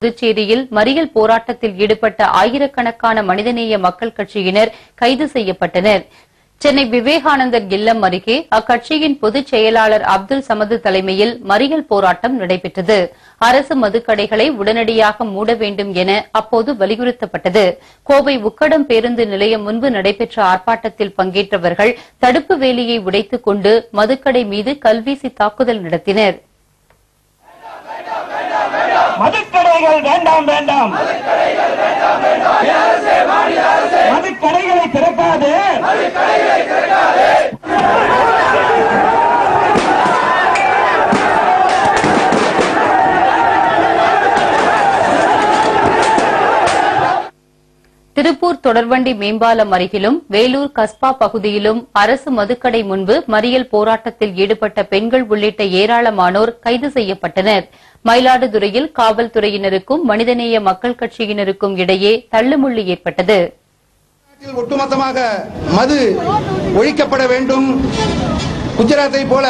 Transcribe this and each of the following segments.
புதுச்சேரியில் மறியல் போராட்டத்தில் ஈடுபட்ட ஆயிரக்கணக்கான மனிதநேய மக்கள் கட்சியினர் கைது செய்யப்பட்டனர். சென்னை விவேகானந்தர் இல்லம் அருகே அக்கட்சியின் பொதுச் செயலாளர் அப்துல் சமது தலைமையில் மறியல் போராட்டம் நடைபெற்றது. அரசு மதுக்கடைகளை உடனடியாக மூட வேண்டும் என அப்போது வலியுறுத்தப்பட்டது. கோவை உக்கடம் பேருந்து நிலையம் முன்பு நடைபெற்ற ஆர்ப்பாட்டத்தில் பங்கேற்றவர்கள் தடுப்பு வேலியை உடைத்துக் கொண்டு மதுக்கடை மீது கல்வீசி தாக்குதல் நடத்தினர். மதுக்கடைகள் வேண்டாம் வேண்டாம், மதுக்கடைகளை திறக்காது, திருப்பூர் தொடர்வண்டி மேம்பாலம் அருகிலும் வேலூர் கஸ்பா பகுதியிலும் அரசு மதுக்கடை முன்பு மறியல் போராட்டத்தில் ஈடுபட்ட பெண்கள் உள்ளிட்ட ஏராளமானோர் கைது செய்யப்பட்டனர். மயிலாடுதுறையில் காவல்துறையினருக்கும் மனிதநேய மக்கள் கட்சியினருக்கும் இடையே தள்ளுமுள்ளு ஏற்பட்டது. ஒட்டுமொத்தமாக மது ஒழிக்கப்பட வேண்டும், குஜராத்தை போல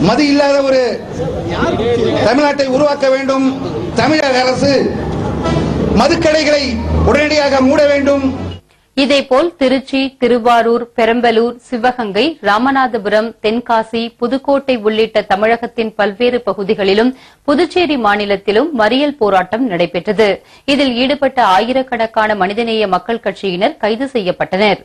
மது இல்லாத ஒரு தமிழ்நாட்டை உருவாக்க வேண்டும், தமிழக அரசு மதுக்கடைகளை உடனடியாக மூட வேண்டும். இதேபோல் திருச்சி, திருவாரூர், பெரம்பலூர், சிவகங்கை, ராமநாதபுரம், தென்காசி, புதுக்கோட்டை உள்ளிட்ட தமிழகத்தின் பல்வேறு பகுதிகளிலும் புதுச்சேரி மாநிலத்திலும் மறியல் போராட்டம் நடைபெற்றது. இதில் ஈடுபட்ட ஆயிரக்கணக்கான மனிதநேய மக்கள் கட்சியினர் கைது செய்யப்பட்டனர்.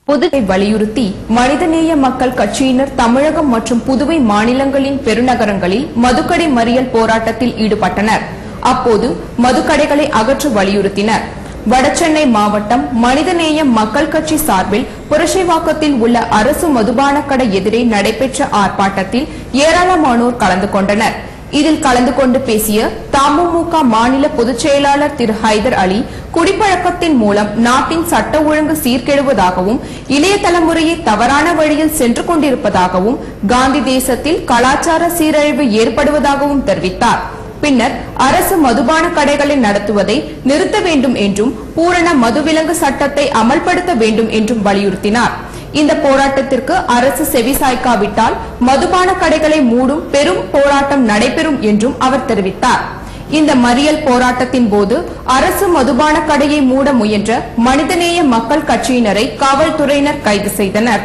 புதுவை வலியுறுத்தி மனிதநேய மக்கள் கட்சியினர் தமிழகம் மற்றும் புதுவை மாநிலங்களின் பெருநகரங்களில் மதுக்கடை மறியல் போராட்டத்தில் ஈடுபட்டனர். அப்போது மதுக்கடைகளை அகற்ற வலியுறுத்தினர். வடசென்னை மாவட்டம் மனிதநேய மக்கள் கட்சி சார்பில் புரசைவாக்கத்தில் உள்ள அரசு மதுபான கடை எதிரே நடைபெற்ற ஆர்ப்பாட்டத்தில் ஏராளமானோர் கலந்து கொண்டனர். இதில் கலந்து கொண்டு பேசிய தமுமுக மாநில பொதுச் செயலாளர் திரு ஹைதர் அலி, குடிப்பழக்கத்தின் மூலம் நாட்டின் சட்ட ஒழுங்கு சீர்கெடுவதாகவும் இளைய தலைமுறையை தவறான வழியில் சென்று கொண்டிருப்பதாகவும் காந்தி தேசத்தில் கலாச்சார சீரழிவு ஏற்படுவதாகவும் தெரிவித்தார். பின்னர் அரசு மதுபான கடைகளை நடத்துவதை நிறுத்த வேண்டும் என்றும் பூரண மதுவிலங்கு சட்டத்தை அமல்படுத்த வேண்டும் என்றும் வலியுறுத்தினார். இந்த போராட்டத்திற்கு அரசு செவிசாய்க்காவிட்டால் மதுபான கடைகளை மூடும் பெரும் போராட்டம் நடைபெறும் என்றும் அவர் தெரிவித்தார். இந்த மறியல் போராட்டத்தின் போது அரசு மதுபான கடையை மூட முயன்ற மனிதநேய மக்கள் கட்சியினரை காவல்துறையினர் கைது செய்தனர்.